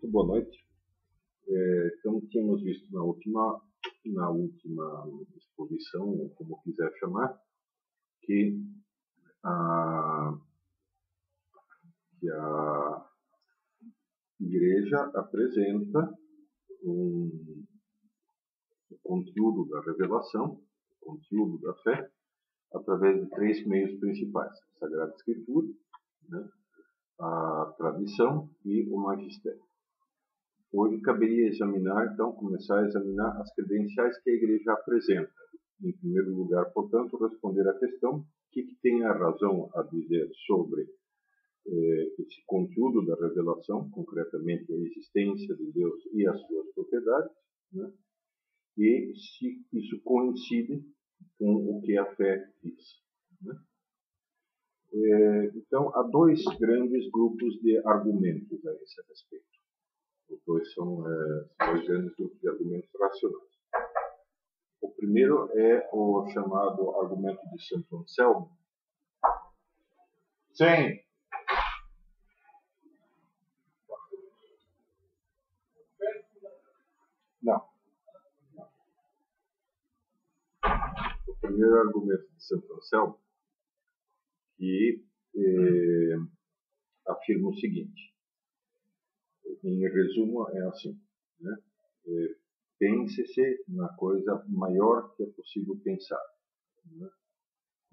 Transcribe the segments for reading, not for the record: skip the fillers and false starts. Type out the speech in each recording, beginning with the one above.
boa noite. Então, tínhamos visto na última exposição, ou como quiser chamar, que a Igreja apresenta o conteúdo da revelação, o conteúdo da fé, através de três meios principais: a Sagrada Escritura, né, a tradição e o magistério. Hoje caberia começar a examinar as credenciais que a Igreja apresenta. Em primeiro lugar, portanto, responder à questão: o que tem a razão a dizer sobre esse conteúdo da revelação, concretamente a existência de Deus e as suas propriedades, né? E se isso coincide com o que a fé diz, né? Então, há dois grandes grupos de argumentos a esse respeito. Os dois são dois grandes grupos de argumentos racionais. O primeiro é o chamado argumento de Santo Anselmo. Sim. Não. O primeiro argumento de Santo Anselmo que afirma o seguinte: em resumo, é assim, né? Pense-se na coisa maior que é possível pensar, né?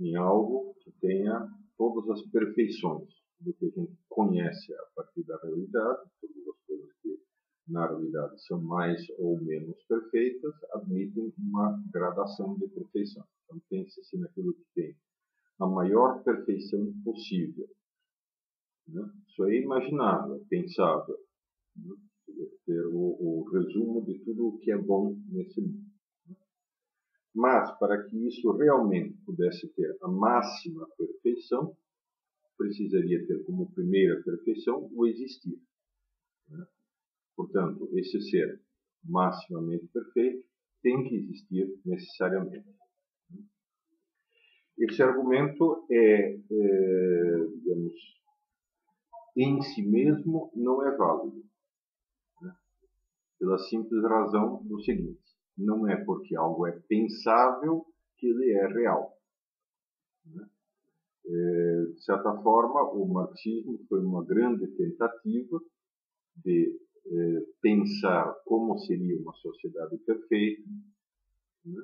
Em algo que tenha todas as perfeições do que a gente conhece a partir da realidade. Todas as coisas que na realidade são mais ou menos perfeitas admitem uma gradação de perfeição. Então, pense-se naquilo que tem a maior perfeição possível, né? Isso é imaginável, pensável, né? Ter o resumo de tudo o que é bom nesse mundo. Mas, para que isso realmente pudesse ter a máxima perfeição, precisaria ter como primeira perfeição o existir, né? Portanto, esse ser maximamente perfeito tem que existir necessariamente. Esse argumento digamos, em si mesmo não é válido, né? Pela simples razão do seguinte: não é porque algo é pensável que ele é real, né? De certa forma, o marxismo foi uma grande tentativa de pensar como seria uma sociedade perfeita, né?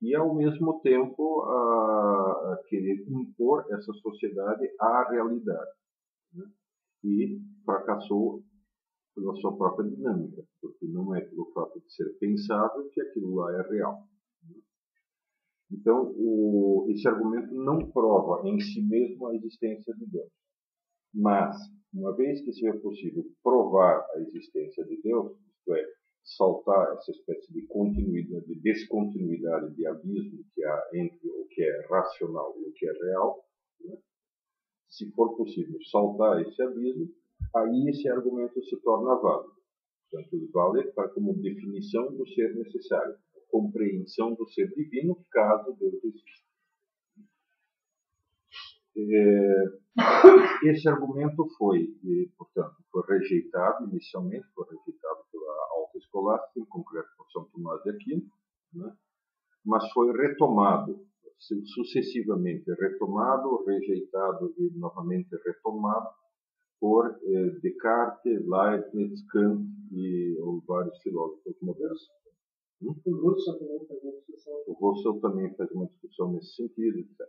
E, ao mesmo tempo, a querer impor essa sociedade à realidade, né? E fracassou pela sua própria dinâmica, porque não é pelo fato de ser pensável que aquilo lá é real, né? Então, esse argumento não prova em si mesmo a existência de Deus. Mas, uma vez que seja possível provar a existência de Deus, isto é, saltar essa espécie de continuidade, de descontinuidade, de abismo que há entre o que é racional e o que é real, né? Se for possível saltar esse abismo, aí esse argumento se torna válido. Portanto, ele vale como definição do ser necessário, compreensão do ser divino, caso Deus exista. Esse argumento portanto, foi rejeitado inicialmente, foi rejeitado pela Alta Escolástica, em concreto por São Tomás de Aquino, né? Mas foi retomado, sucessivamente retomado, rejeitado e novamente retomado por Descartes, Leibniz, Kant e vários filósofos modernos. O Russell também fez uma discussão nesse sentido, etc.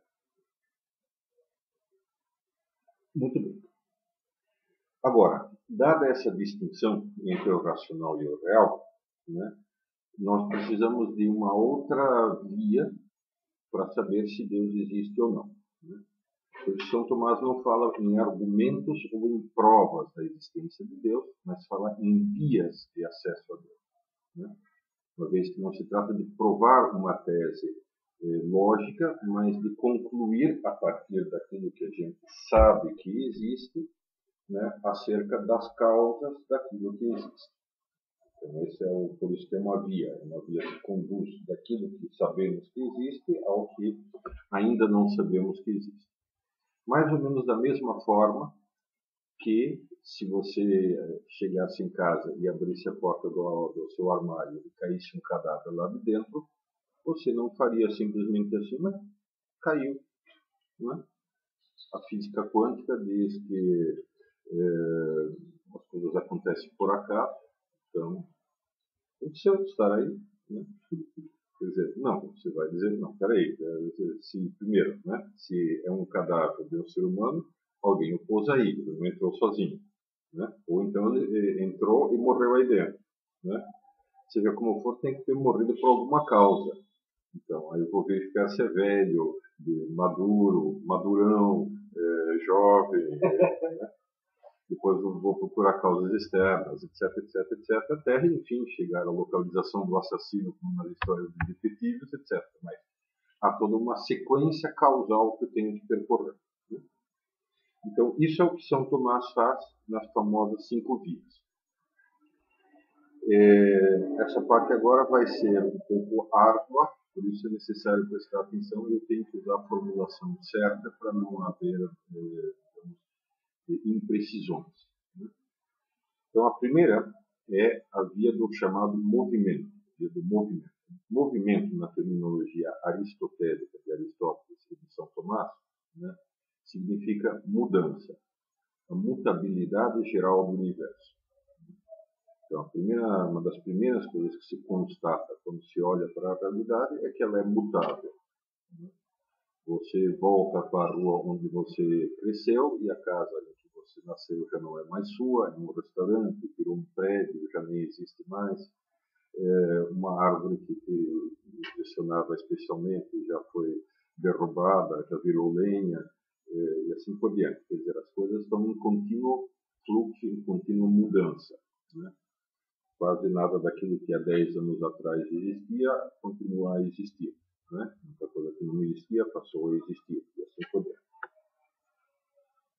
Muito bem. Agora, dada essa distinção entre o racional e o real, né, nós precisamos de uma outra via para saber se Deus existe ou não, né? Porque São Tomás não fala em argumentos ou em provas da existência de Deus, mas fala em vias de acesso a Deus, né? Uma vez que não se trata de provar uma tese lógica, mas de concluir a partir daquilo que a gente sabe que existe, né, acerca das causas daquilo que existe. Então, por isso tem uma via que conduz daquilo que sabemos que existe ao que ainda não sabemos que existe. Mais ou menos da mesma forma que se você chegasse em casa e abrisse a porta do seu armário e caísse um cadáver lá de dentro, você não faria simplesmente assim, mas caiu. Né? A física quântica diz que as coisas acontecem por acaso, então aconteceu de estar aí. Né? Quer dizer, não, você vai dizer, não, peraí, se, primeiro, né, se é um cadáver de um ser humano, alguém o pôs aí, ele não entrou sozinho. Né? Ou então ele entrou e morreu aí dentro. Né? Seja como for, tem que ter morrido por alguma causa. Então, aí eu vou verificar se é velho, maduro, madurão, jovem, né? Depois eu vou procurar causas externas, etc, etc, etc, até, enfim, chegar à localização do assassino, como nas histórias de detetives, etc. Mas há toda uma sequência causal que eu tenho que percorrer. Né? Então, isso é o que São Tomás faz nas famosas 5 vias. Essa parte agora vai ser um pouco árdua, por isso é necessário prestar atenção e eu tenho que usar a formulação certa para não haver imprecisões. Né? Então, a primeira é a via do chamado movimento, via do movimento. Movimento, na terminologia aristotélica de Aristóteles e de São Tomás, né, significa mudança, a mutabilidade geral do universo. Então, uma das primeiras coisas que se constata quando se olha para a realidade é que ela é mutável. Você volta para a rua onde você cresceu e a casa em que você nasceu já não é mais sua, é um restaurante, virou um prédio, já nem existe mais. Uma árvore que te impressionava especialmente já foi derrubada, já virou lenha, e assim por diante. Quer dizer, as coisas estão em contínuo fluxo, em contínua mudança. Né? Quase nada daquilo que há 10 anos atrás existia continua a existir. Né? Muita coisa que não existia passou a existir, e assim por diante.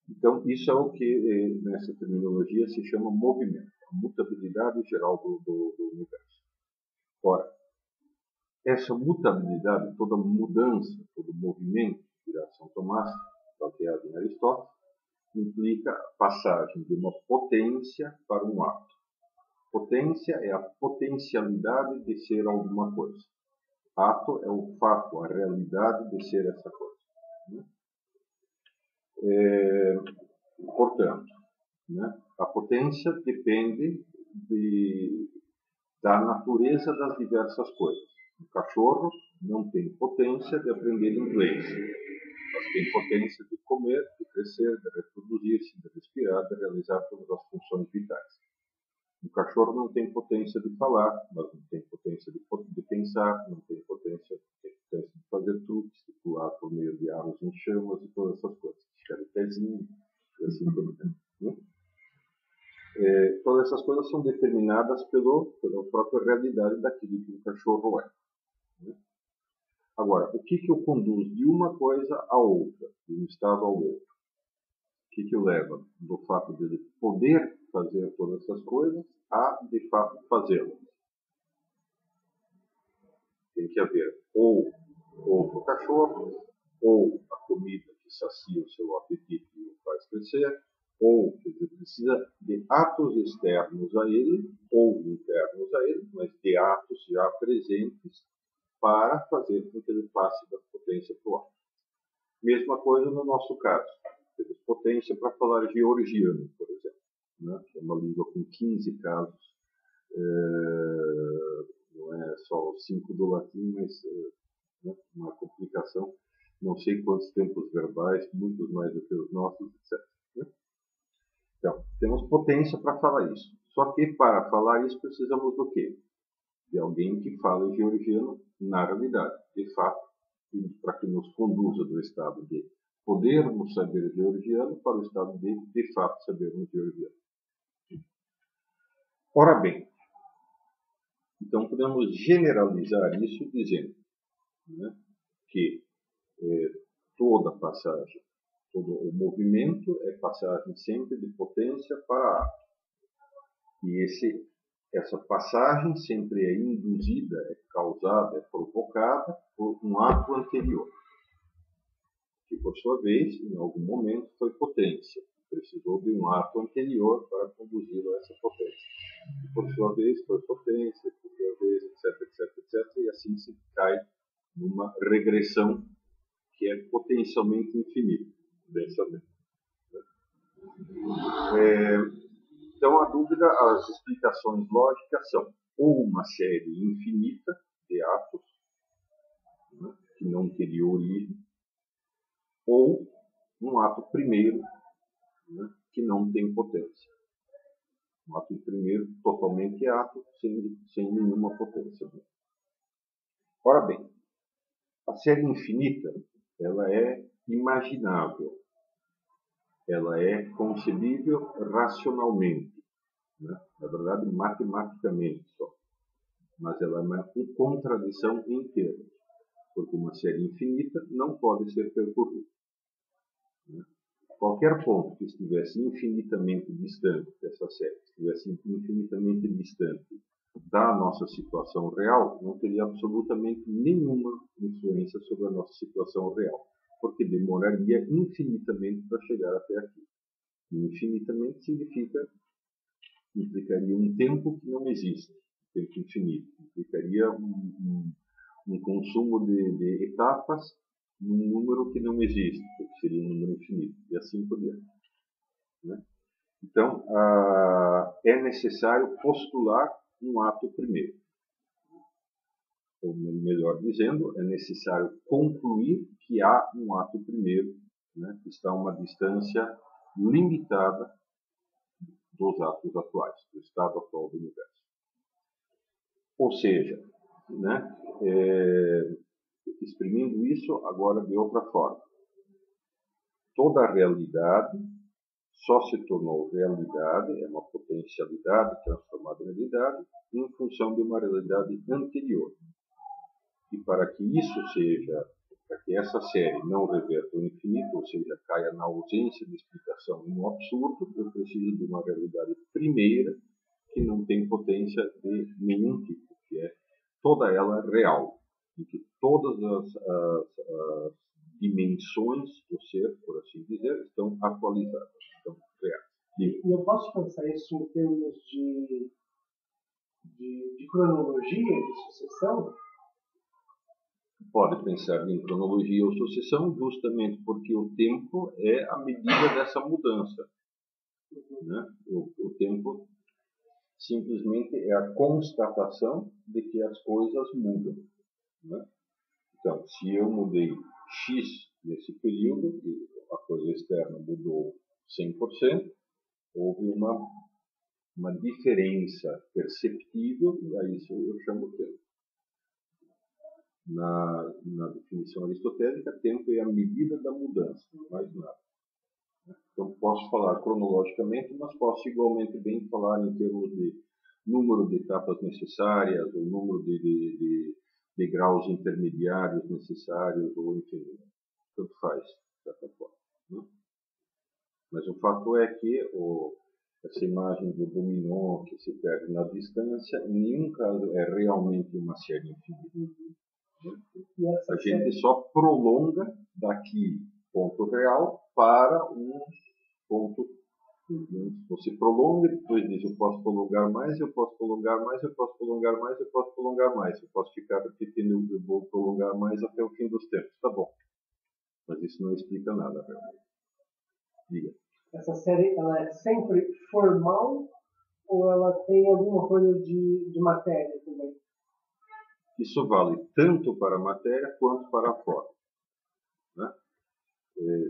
Então, isso é o que, nessa terminologia, se chama movimento, a mutabilidade geral do universo. Ora, essa mutabilidade, toda mudança, todo movimento, dirá São Tomás, baseado em Aristóteles, implica a passagem de uma potência para um ato. Potência é a potencialidade de ser alguma coisa. Ato é o fato, a realidade de ser essa coisa. Portanto, né, a potência depende da natureza das diversas coisas. O cachorro não tem potência de aprender inglês, mas tem potência de comer, de crescer, de reproduzir-se, de respirar, de realizar todas as funções vitais. O cachorro não tem potência de falar, mas não tem potência de pensar, não tem potência de fazer truques, de pular por meio de aros em chamas e todas essas coisas. Ficar de pezinho e assim por diante. Né? Todas essas coisas são determinadas pela própria realidade daquilo que o cachorro é. Né? Agora, o que o conduz de uma coisa a outra, de um estado ao outro? O que o leva do fato de ele poder fazer todas essas coisas a, de fato, fazê-las? Tem que haver ou outro cachorro, ou a comida que sacia o seu apetite e o faz crescer, ou ele precisa de atos externos a ele, ou internos a ele, mas de atos já presentes para fazer com que ele passe da potência para o ato. Mesma coisa no nosso caso. Temos potência para falar georgiano, por exemplo, né? É uma língua com 15 casos, não é só os 5 do latim, mas né, uma complicação, não sei quantos tempos verbais, muitos mais do que os nossos, etc. Né? Então, temos potência para falar isso. Só que para falar isso precisamos do quê? De alguém que fale georgiano na realidade, de fato, para que nos conduza do estado de podermos saber georgiano para o estado de fato, sabermos georgiano. Ora bem, então podemos generalizar isso dizendo, né, que toda passagem, todo o movimento é passagem sempre de potência para ato. E essa passagem sempre é induzida, é causada, é provocada por um ato anterior, que por sua vez, em algum momento, foi potência. precisou de um ato anterior para conduzi-lo a essa potência. E, por sua vez, foi potência, por sua vez, etc, etc, etc, e assim se cai numa regressão que é potencialmente infinita. Então, a dúvida, as explicações lógicas são ou uma série infinita de atos, né, que não teria origem, ou um ato primeiro, né, que não tem potência. Um ato primeiro totalmente ato, sem nenhuma potência. Ora bem, a série infinita, ela é imaginável, ela é concebível racionalmente, né? Na verdade, matematicamente só. Mas ela é uma contradição em termos, porque uma série infinita não pode ser percorrida. Né? Qualquer ponto que estivesse infinitamente distante dessa série, estivesse infinitamente distante da nossa situação real, não teria absolutamente nenhuma influência sobre a nossa situação real, porque demoraria infinitamente para chegar até aqui. E infinitamente implicaria um tempo que não existe, tempo infinito. Implicaria um consumo de etapas num número que não existe, porque seria um número infinito, e assim por diante. Né? Então, é necessário postular um ato primeiro. Ou melhor dizendo, é necessário concluir que há um ato primeiro, né, que está a uma distância limitada dos atos atuais, do estado atual do universo. Ou seja, né, exprimindo isso agora de outra forma, toda a realidade só se tornou realidade, é uma potencialidade transformada em realidade, em função de uma realidade anterior. E para que isso seja, para que essa série não reverta o infinito, ou seja, caia na ausência de explicação e no absurdo, eu preciso de uma realidade primeira que não tem potência de nenhum tipo, que é toda ela real, em que todas as dimensões do ser, por assim dizer, estão atualizadas, estão reais. E eu posso pensar isso em termos de cronologia, de sucessão? Pode pensar em cronologia ou sucessão, justamente porque o tempo é a medida dessa mudança. Né? O tempo simplesmente é a constatação de que as coisas mudam. Né? Então, se eu mudei X nesse período, e a coisa externa mudou 100%, houve uma diferença perceptível, e a isso eu chamo tempo. Na definição aristotélica, tempo é a medida da mudança, mais nada. Então, posso falar cronologicamente, mas posso igualmente bem falar em termos de número de etapas necessárias, ou número de graus intermediários necessários, ou enfim, tanto faz, de certa forma. Né? Mas o fato é que essa imagem do dominó que se perde na distância, em nenhum caso é realmente uma série infinita. A gente só prolonga daqui ponto real para um ponto. Você prolonga e depois diz, eu posso prolongar mais, eu posso prolongar mais, eu posso prolongar mais, eu posso prolongar mais. Eu posso ficar repetindo, eu vou prolongar mais até o fim dos tempos. Tá bom. Mas isso não explica nada, realmente. Diga. Essa série, ela é sempre formal ou ela tem alguma coisa de matéria também? Isso vale tanto para a matéria quanto para a forma. Né?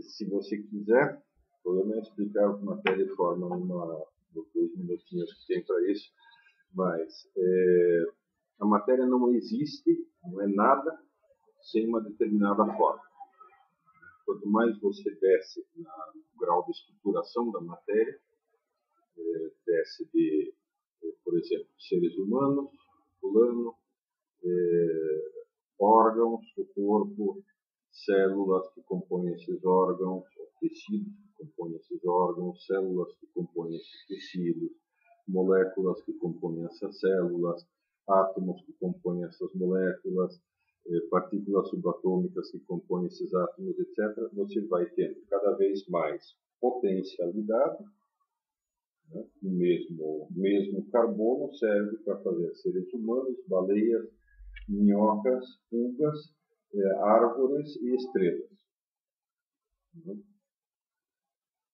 Se você quiser, o problema é explicar matéria e forma nos 2 minutinhos que tem para isso, mas a matéria não existe, não é nada, sem uma determinada forma. Quanto mais você desce no grau de estruturação da matéria, desce de, por exemplo, seres humanos, fulano, órgãos do corpo, células que compõem esses órgãos, tecidos que compõem esses órgãos, células que compõem esses tecidos, moléculas que compõem essas células, átomos que compõem essas moléculas, partículas subatômicas que compõem esses átomos, etc., você vai tendo cada vez mais potencialidade, né? O mesmo carbono serve para fazer seres humanos, baleias, minhocas, pulgas, árvores e estrelas. Né?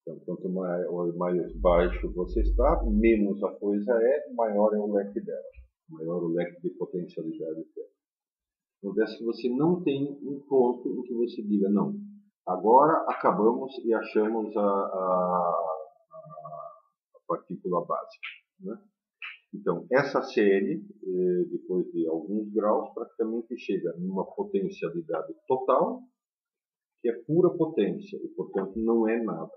Então, quanto mais baixo você está, menos a coisa é, maior é o leque dela, maior o leque de potencialidade dela. Acontece que você não tem um ponto em que você diga, não, agora acabamos e achamos a partícula básica. Né? Então, essa série, depois de alguns graus, praticamente chega numa potencialidade total, que é pura potência, e, portanto, não é nada.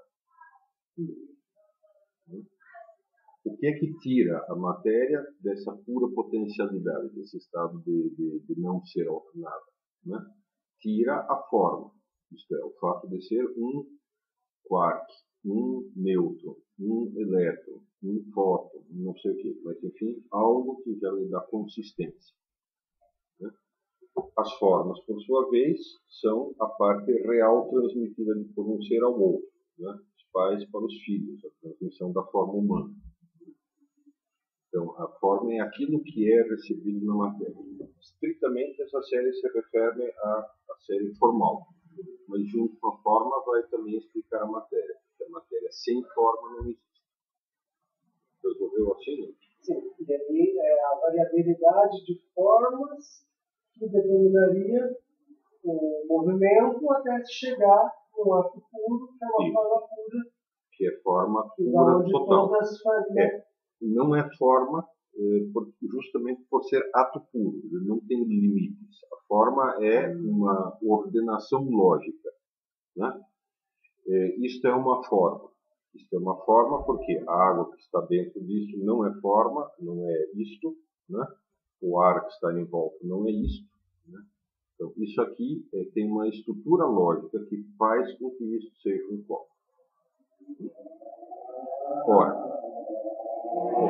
O que é que tira a matéria dessa pura potencialidade, desse estado de não ser nada? Né? Tira a forma, isto é, o fato de ser um quark, um nêutron, um elétron, um fóton, não sei o quê, mas enfim, algo que já lhe dá consistência. Né? As formas, por sua vez, são a parte real transmitida por um ser ao outro, né? Os pais para os filhos, a transmissão da forma humana. Então, a forma é aquilo que é recebido na matéria. Estritamente, essa série se refere à série formal, mas junto com a forma vai também explicar a matéria, porque a matéria sem forma não existe. Resolveu assim? Sim, e aí a variabilidade de formas que determinaria o movimento até chegar no ato puro, que é uma forma pura. Que é forma pura total. Todas fazem, não é forma justamente por ser ato puro, ele não tem limites. A forma é uma ordenação lógica. Né? Isto é uma forma. Isto é uma forma porque a água que está dentro disso não é forma, não é isto. Né? O ar que está em volta não é isto. Né? Então, isso aqui tem uma estrutura lógica que faz com que isso seja um copo. Ora, o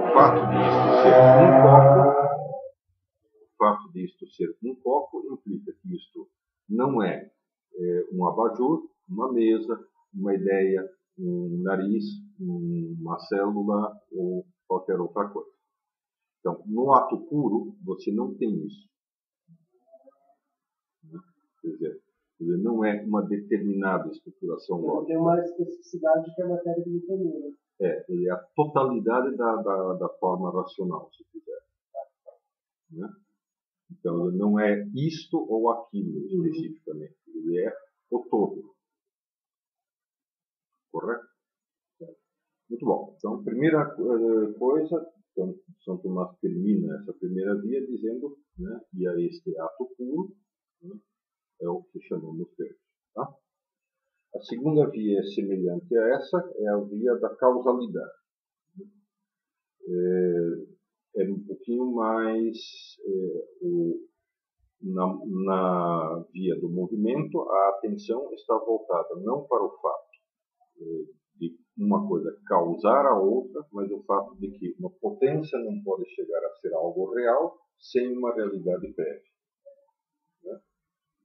fato disto ser um copo implica que isto não é um abajur, uma mesa, uma ideia, um nariz, uma célula ou qualquer outra coisa. Então, no ato puro, você não tem isso. Quer dizer, não é uma determinada estruturação lógica. Tem uma especificidade que a matéria determina. Ele é a totalidade da forma racional, se quiser. Né? Então, ele não é isto ou aquilo, especificamente. Ele é o todo. Correto? Muito bom. Então, primeira coisa, então, São Tomás termina essa primeira via dizendo, né, que a este ato puro, né, é o que chamamos Deus. Tá? A segunda via semelhante a essa é a via da causalidade. É um pouquinho mais na via do movimento, a atenção está voltada não para o fato de uma coisa causar a outra, mas o fato de que uma potência não pode chegar a ser algo real sem uma realidade prévia. Né?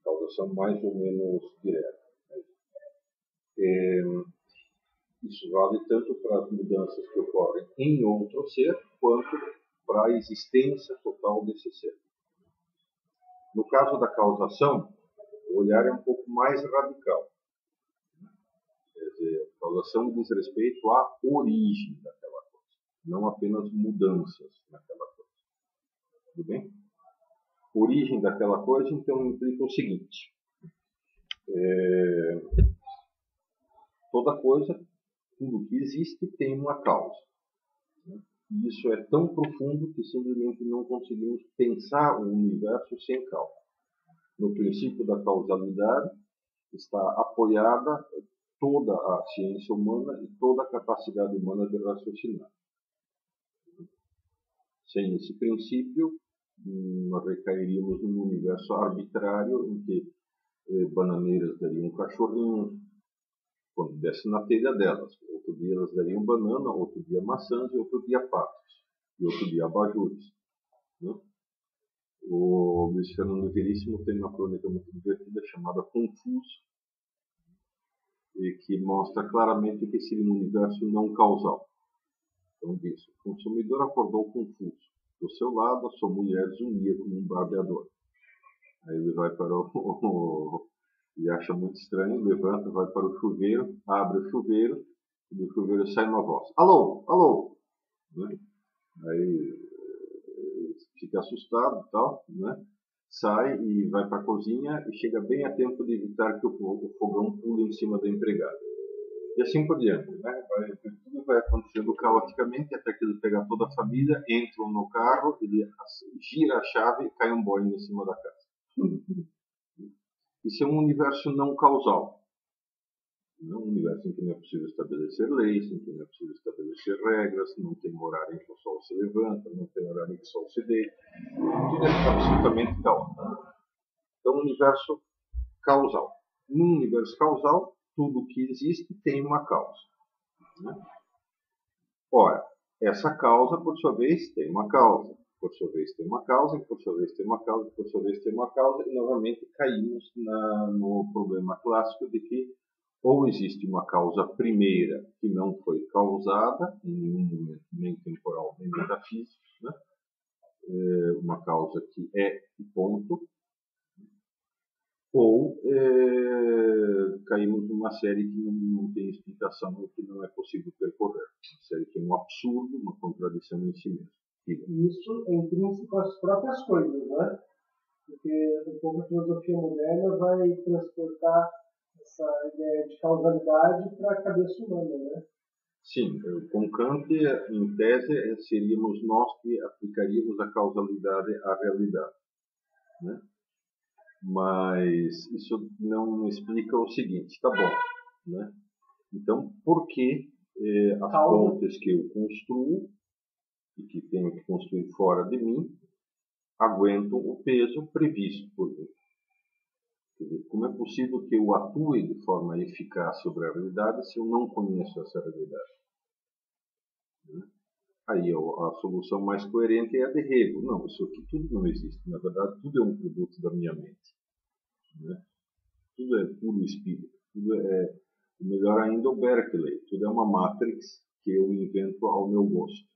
Causação mais ou menos direta. Isso vale tanto para as mudanças que ocorrem em outro ser, quanto para a existência total desse ser. No caso da causação, o olhar é um pouco mais radical. Quer dizer, a causação diz respeito à origem daquela coisa, não apenas mudanças naquela coisa. Tudo bem? Origem daquela coisa, então, implica o seguinte. Toda coisa, tudo que existe tem uma causa. E isso é tão profundo que simplesmente não conseguimos pensar o universo sem causa. No princípio da causalidade está apoiada toda a ciência humana e toda a capacidade humana de raciocinar. Sem esse princípio, nós recairíamos num universo arbitrário em que bananeiras dariam cachorrinhos, quando desse na telha delas. Outro dia elas dariam banana, outro dia maçãs e outro dia patos. E outro dia abajures. Né? O Luiz Fernando Veríssimo tem uma crônica muito divertida chamada Confuso. e que mostra claramente o que seria um universo não causal. Então diz, o consumidor acordou confuso. Do seu lado, a sua mulher zumia como um barbeador. Aí ele vai para ele acha muito estranho, levanta, vai para o chuveiro, abre o chuveiro, e do chuveiro sai uma voz. Alô, alô! Né? Aí fica assustado e tal, né? Sai e vai para a cozinha e chega bem a tempo de evitar que o fogão pule em cima da empregada. E assim por diante, né? Tudo vai acontecendo caoticamente até que ele pega toda a família, entram no carro, ele gira a chave e cai um Boeing em cima da casa. Isso é um universo não causal. É um universo em que não é possível estabelecer leis, em que não é possível estabelecer regras, não tem horário em que o sol se levanta, não tem horário em que o sol se deita. Tudo é absolutamente caótico. Então, um universo causal. Num universo causal, tudo que existe tem uma causa. Né? Ora, essa causa, por sua vez, tem uma causa. Por sua vez tem uma causa, e por sua vez tem uma causa, e por sua vez tem uma causa, e novamente caímos no problema clássico de que ou existe uma causa primeira que não foi causada em nenhum momento, nem temporal, nem metafísico, né? Uma causa que é e ponto, ou caímos numa série que não tem explicação e que não é possível percorrer. Uma série que é um absurdo, uma contradição em si mesmo. E isso é intrínseco às próprias coisas, né? Porque um pouco a filosofia moderna vai transportar essa ideia de causalidade para a cabeça humana, né? Sim, com Kant, em tese, seríamos nós que aplicaríamos a causalidade à realidade, né? Mas isso não explica o seguinte, tá bom, né? Então, por que as pontes que eu construo e que tenho que construir fora de mim aguentam o peso previsto por mim? Quer dizer, como é possível que eu atue de forma eficaz sobre a realidade se eu não conheço essa realidade? Aí a solução mais coerente é a de Hegel. Não, isso aqui tudo não existe. Na verdade, tudo é um produto da minha mente. Né? Tudo é puro espírito. Tudo é, melhor ainda, o Berkeley. Tudo é uma matrix que eu invento ao meu gosto.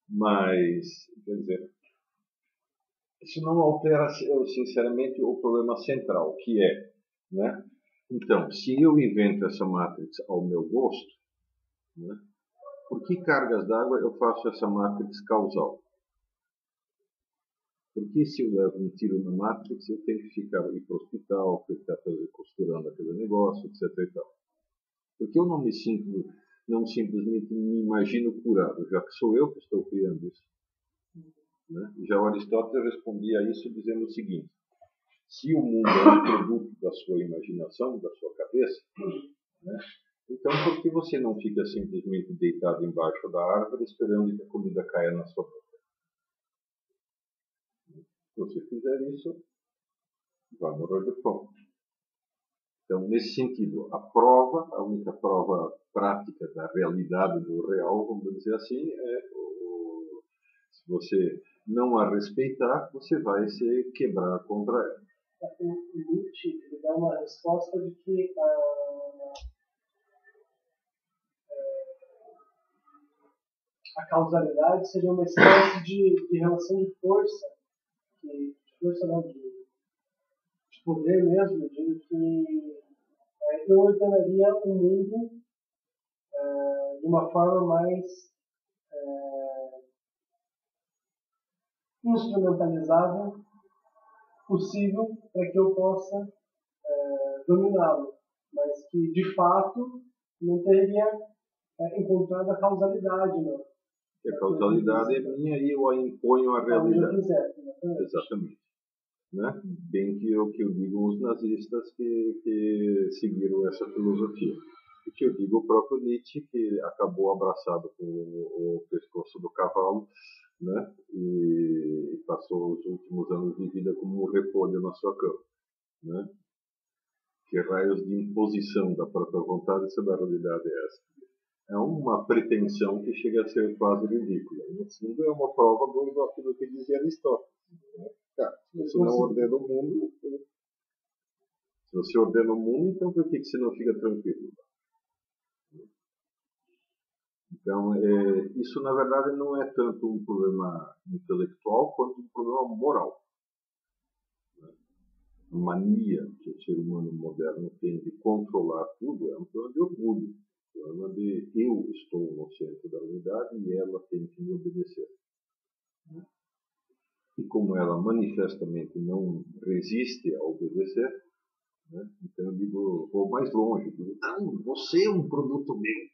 Mas, quer dizer, isso não altera, sinceramente, o problema central, que é, né? Então, se eu invento essa matrix ao meu gosto, né? Por que cargas d'água eu faço essa matrix causal? Porque se eu levo um tiro na matrix, eu tenho que ficar ir para o hospital, ficar costurando aquele negócio, etc. E tal. Porque eu não simplesmente me imagino curado, já que sou eu que estou criando isso. Né? Já Aristóteles respondia a isso dizendo o seguinte: se o mundo é um produto da sua imaginação, da sua cabeça, né? Então por que você não fica simplesmente deitado embaixo da árvore esperando que a comida caia na sua boca? Se você fizer isso, vai morrer de fome. Então, nesse sentido, a única prova prática da realidade do real, vamos dizer assim, se você não a respeitar, você vai se quebrar contra ela. O Nietzsche dá uma resposta de que a causalidade seria uma espécie de relação de força, de força não, de poder mesmo, de que eu ordenaria o mundo de uma forma mais instrumentalizada possível para que eu possa dominá-lo, mas que de fato não teria encontrado a causalidade, não. Que a causalidade é minha e eu a imponho à realidade. Quiser, exatamente. Né? Bem que o que eu digo os nazistas que seguiram essa filosofia. O que eu digo o próprio Nietzsche, que acabou abraçado com o pescoço do cavalo, né? E passou os últimos anos de vida como um repolho na sua cama. Né? Que raios de imposição da própria vontade sobre a realidade é essa? É uma pretensão que chega a ser quase ridícula. No fundo, é uma prova daquilo que dizia Aristóteles. Né? Tá, se você não ordena o mundo, Se você ordena o mundo, então por que você não fica tranquilo? Então, isso na verdade não é tanto um problema intelectual quanto um problema moral. A mania que o ser humano moderno tem de controlar tudo é um problema de orgulho. Um problema de eu estou no centro da unidade e ela tem que me obedecer. E como ela manifestamente não resiste a obedecer, né, então eu digo, vou mais longe. Digo, não, você é um produto meu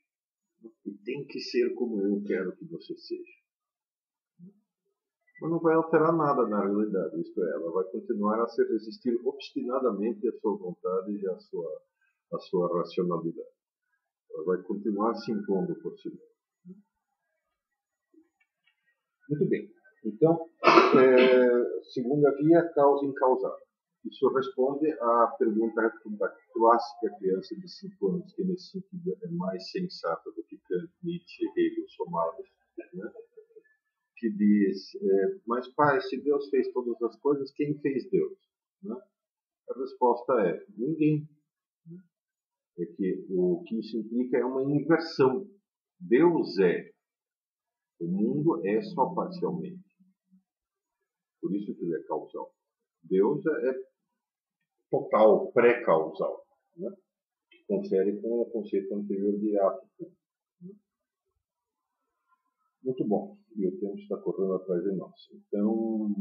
e tem que ser como eu quero que você seja. Mas não vai alterar nada na realidade, isto é, ela vai continuar a se resistir obstinadamente à sua vontade e à sua racionalidade. Ela vai continuar se impondo por si mesma. Muito bem. Então, segunda via, causa incausada. Isso responde à pergunta da clássica criança de 5 anos, que nesse sentido é mais sensata do que Kant, Nietzsche, Hegel somados, né? Que diz, mas pai, se Deus fez todas as coisas, quem fez Deus? Né? A resposta é, ninguém. Né? É que o que isso implica é uma inversão. Deus é, o mundo é só parcialmente. Por isso que ele é causal. Deus é total, pré-causal, né? Que confere com o conceito anterior de ato. Né? Muito bom. E o tempo está correndo atrás de nós. Então,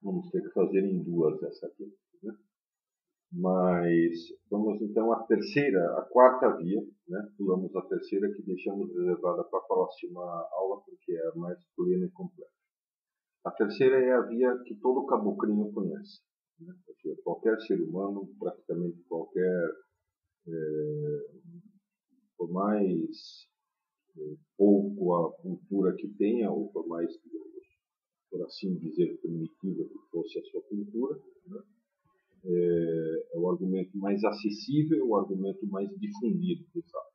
vamos ter que fazer em duas essa aqui. Né? Mas vamos então à terceira, a quarta via, né? Pulamos a terceira que deixamos reservada para a próxima aula porque é a mais plena e completa. A terceira é a via que todo caboclinho conhece. Né? Ou seja, qualquer ser humano, praticamente qualquer, por mais pouco a cultura que tenha, ou por mais, por assim dizer, primitiva que fosse a sua cultura, né? É o argumento mais acessível, o argumento mais difundido, de fato,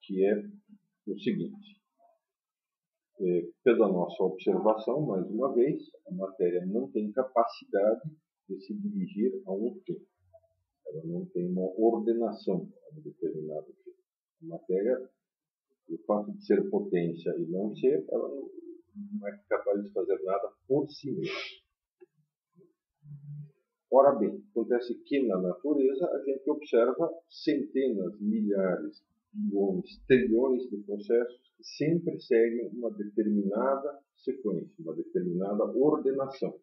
que é o seguinte. Pela nossa observação, mais uma vez, a matéria não tem capacidade de se dirigir a um fim. Ela não tem uma ordenação a um determinado fim. A matéria, o fato de ser potência e não ser, ela não é capaz de fazer nada por si mesma. Ora bem, acontece que na natureza a gente observa centenas, milhares, bilhões, trilhões de processos que sempre seguem uma determinada sequência, uma determinada ordenação.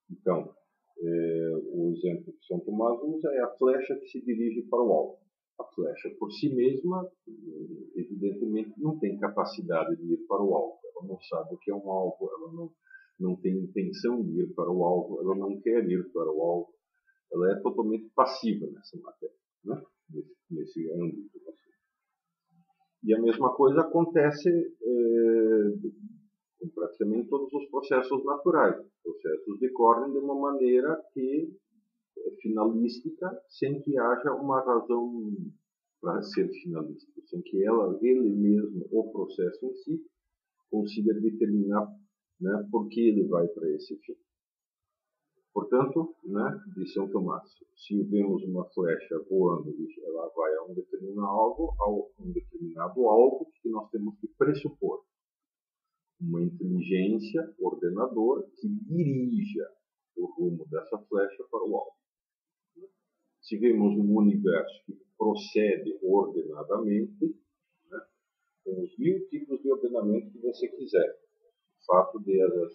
Então, o exemplo que São Tomás usa é a flecha que se dirige para o alvo. A flecha por si mesma, evidentemente, não tem capacidade de ir para o alvo. Ela não sabe o que é um alvo, ela não tem intenção de ir para o alvo, ela não quer ir para o alvo. Ela é totalmente passiva nessa matéria, né? nesse âmbito. E a mesma coisa acontece com praticamente todos os processos naturais. Os processos decorrem de uma maneira que é finalística, sem que haja uma razão para ser finalística, sem que ele mesmo, o processo em si, consiga determinar, né, por que ele vai para esse fim. Portanto, né, de São Tomás, se vemos uma flecha voando e ela vai a um determinado alvo que nós temos que pressupor uma inteligência ordenadora que dirija o rumo dessa flecha para o alvo. Se vemos um universo que procede ordenadamente, né, tem os 1000 tipos de ordenamento que você quiser. O fato de as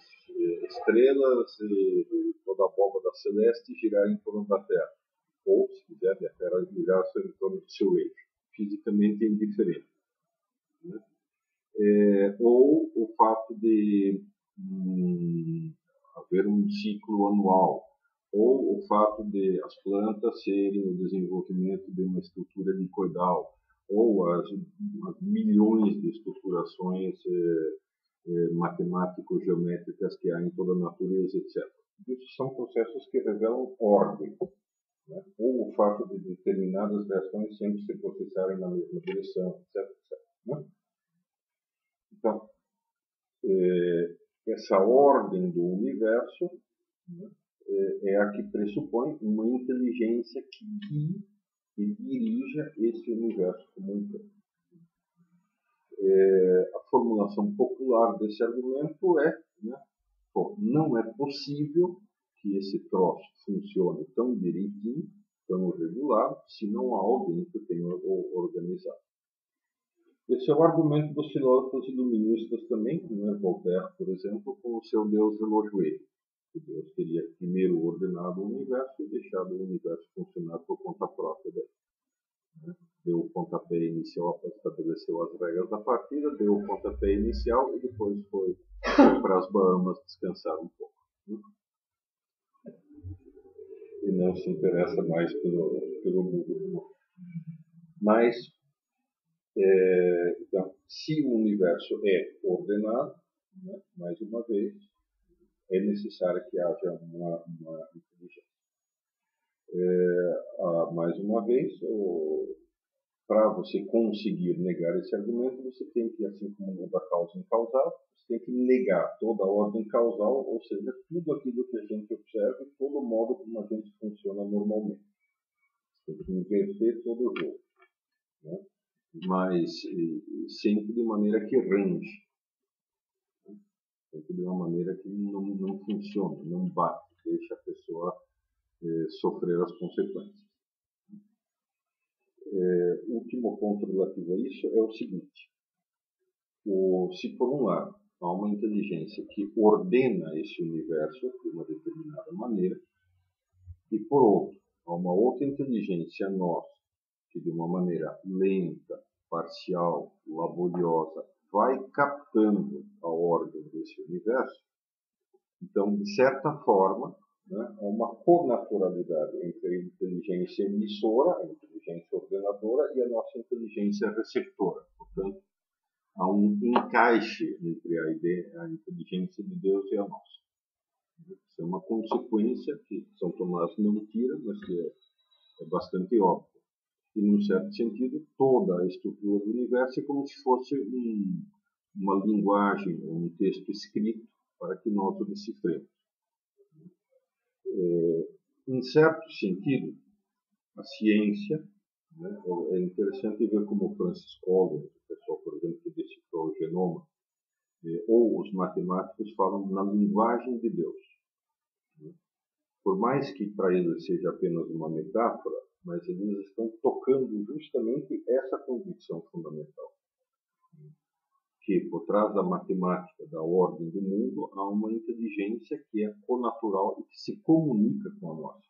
estrelas e toda a abóbada celeste girar em torno da Terra. Ou, se quiser, a Terra girar em torno do seu eixo. Fisicamente é indiferente. Né? Ou o fato de haver um ciclo anual. Ou o fato de as plantas serem o desenvolvimento de uma estrutura helicoidal. Ou as milhões de estruturações matemático-geométricas que há em toda a natureza, etc. Isso são processos que revelam ordem, né? Ou o fato de determinadas reações sempre se processarem na mesma direção, etc. Né? Então, essa ordem do universo, né, é a que pressupõe uma inteligência que guie e dirija esse universo como um todo. A formulação popular desse argumento é, né, bom, não é possível que esse troço funcione tão direitinho, tão regulado, se não há alguém que tenha organizado. Esse é o argumento dos filósofos iluministas também, né? Voltaire, por exemplo, com o seu Deus relojoeiro. Que Deus teria primeiro ordenado o universo e deixado o universo funcionar por conta própria dele. Né? Deu o pontapé inicial, estabeleceu as regras da partida, deu o pontapé inicial e depois foi para as Bahamas descansar um pouco. Né? E não se interessa mais pelo mundo. Mas, então, se o universo é ordenado, né, mais uma vez, é necessário que haja uma inteligência. Mais uma vez, para você conseguir negar esse argumento, você tem que, assim como o da causa incausal, você tem que negar toda a ordem causal, ou seja, tudo aquilo que a gente observa e todo o modo como a gente funciona normalmente. Você tem que inverter todo o jogo. Né? Mas sempre de maneira que range. Sempre de uma maneira que não funciona, não bate, deixa a pessoa sofrer as consequências. O último ponto relativo a isso é o seguinte. Se por um lado há uma inteligência que ordena esse universo de uma determinada maneira, e por outro há uma outra inteligência nossa que de uma maneira lenta, parcial, laboriosa, vai captando a ordem desse universo, então, de certa forma, né, há uma connaturalidade entre a inteligência emissora, a inteligência ordenadora, e a nossa inteligência receptora. Portanto, há um encaixe entre a inteligência de Deus e a nossa. Isso é uma consequência que São Tomás não tira, mas que é bastante óbvia. E, num certo sentido, toda a estrutura do universo é como se fosse uma linguagem, um texto escrito para que nós o decifremos. Em certo sentido, a ciência, né, é interessante ver como Francis Collins, o pessoal, por exemplo, que decifrou o genoma, ou os matemáticos falam na linguagem de Deus. Né? Por mais que para eles seja apenas uma metáfora, mas eles estão tocando justamente essa convicção fundamental. Que por trás da matemática, da ordem do mundo, há uma inteligência que é connatural e que se comunica com a nossa,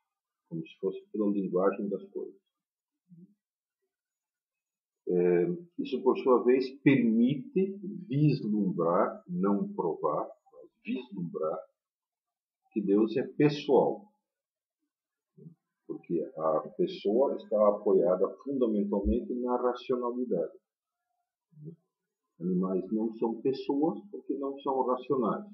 como se fosse pela linguagem das coisas. Isso, por sua vez, permite vislumbrar, não provar, mas vislumbrar que Deus é pessoal. Porque a pessoa está apoiada fundamentalmente na racionalidade. Animais não são pessoas porque não são racionais.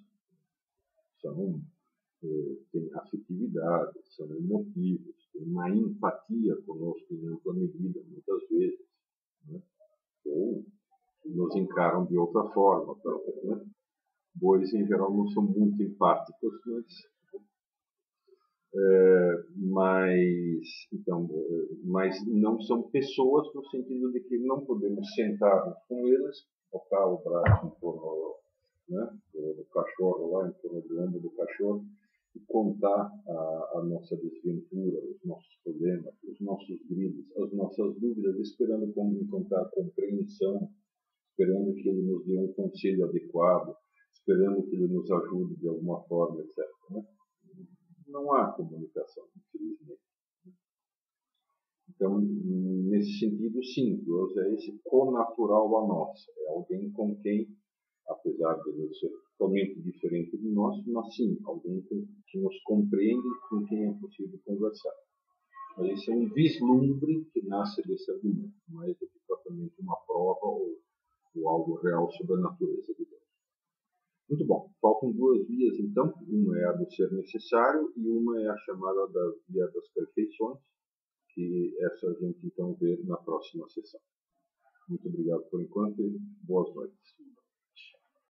Têm afetividade, são emotivos, têm uma empatia conosco em ampla medida, muitas vezes. Né? Ou nos encaram de outra forma. Né? Bois, em geral, não são muito empáticos, mas não são pessoas no sentido de que não podemos sentar com eles, botar o braço em torno, né, do cachorro lá, em torno do ombro do cachorro, e contar a nossa desventura, os nossos problemas, os nossos gritos, as nossas dúvidas, esperando encontrar compreensão, esperando que ele nos dê um conselho adequado, esperando que ele nos ajude de alguma forma, etc. Né? Não há comunicação, infelizmente. Então, nesse sentido, sim, Deus é esse connatural a nós. É alguém com quem, apesar de ele ser totalmente diferente de nós, mas sim, alguém que nos compreende e com quem é possível conversar. Mas isso é um vislumbre que nasce desse argumento, mais do que propriamente uma prova ou algo real sobre a natureza de Deus. Muito bom. Faltam duas vias, então. Uma é a do ser necessário e uma é a chamada da via das perfeições, que essa a gente então vê na próxima sessão. Muito obrigado por enquanto e boas noites.